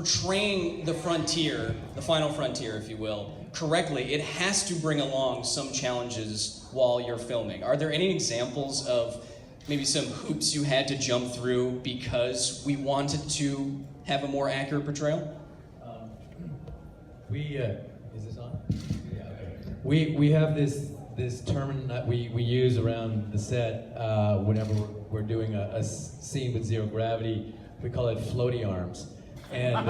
portraying the frontier, the final frontier, if you will, correctly, it has to bring along some challenges while you're filming. Are there any examples of maybe some hoops you had to jump through because we wanted to have a more accurate portrayal? Is this on? Yeah, okay. We have this term that we use around the set whenever we're doing a scene with zero gravity. We call it floaty arms. And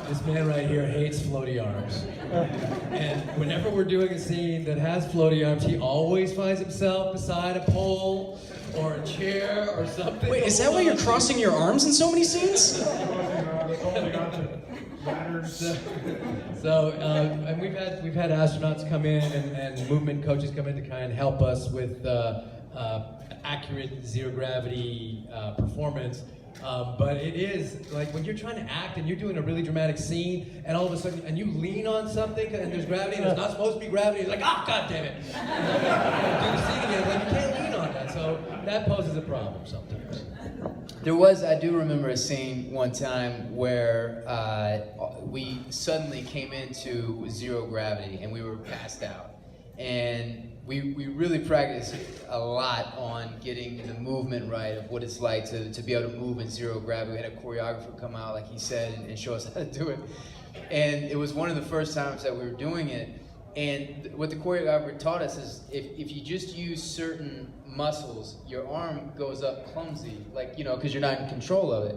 this man right here hates floaty arms. And whenever we're doing a scene that has floaty arms, he always finds himself beside a pole or a chair or something. Wait, is that why you're crossing your arms in so many scenes? So, and we've had astronauts come in and movement coaches come in to kind of help us with accurate zero gravity performance. But it is like when you're trying to act and you're doing a really dramatic scene, and all of a sudden, and you lean on something and there's gravity and there's not supposed to be gravity. It's like, oh, God damn it! Do the scene again. Like you can't lean on that, so that poses a problem sometimes. I do remember a scene one time where we suddenly came into zero gravity and we were passed out. And we really practiced a lot on getting the movement right of what it's like to be able to move in zero gravity. We had a choreographer come out, like he said, and show us how to do it. And it was one of the first times that we were doing it. And what the choreographer taught us is if you just use certain muscles, your arm goes up clumsy, like, you know, because you're not in control of it.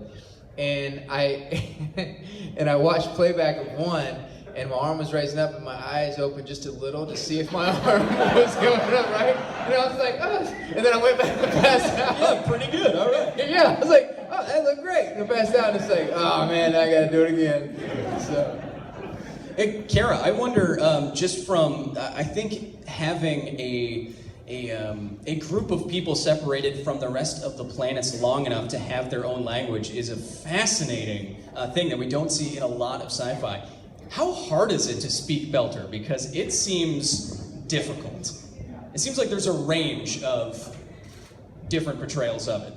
And I watched playback of one, and my arm was raising up and my eyes opened just a little to see if my arm was going up, right? And I was like, oh, and then I went back and passed out. Yeah, pretty good, all right. Yeah, I was like, oh, that looked great. And I passed out and it's like, oh man, I gotta do it again. So. Hey, Kara, I wonder, just from, I think having a group of people separated from the rest of the planets long enough to have their own language is a fascinating thing that we don't see in a lot of sci-fi. How hard is it to speak Belter? Because it seems difficult. It seems like there's a range of different portrayals of it.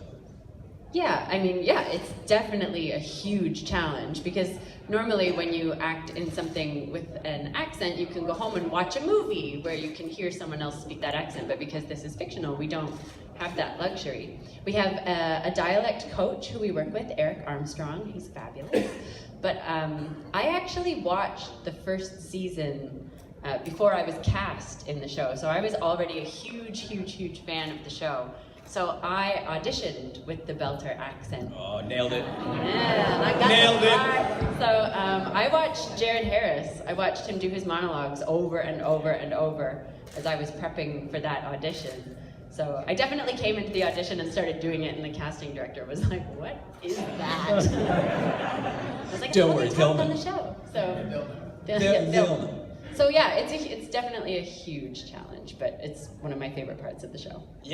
Yeah, I mean, yeah, it's definitely a huge challenge because normally when you act in something with an accent, you can go home and watch a movie where you can hear someone else speak that accent, but because this is fictional, we don't have that luxury. We have a dialect coach who we work with, Eric Armstrong. He's fabulous. But I actually watched the first season before I was cast in the show, so I was already a huge fan of the show. So I auditioned with the Belter accent. Oh, nailed it. Yeah, I got nailed it. So I watched Jared Harris. I watched him do his monologues over and over as I was prepping for that audition. So I definitely came into the audition and started doing it, and the casting director was like, "What is that?" I was like, "Don't worry, they'll on the show." So they'll know. So yeah, it's definitely a huge challenge, but it's one of my favorite parts of the show. Yeah.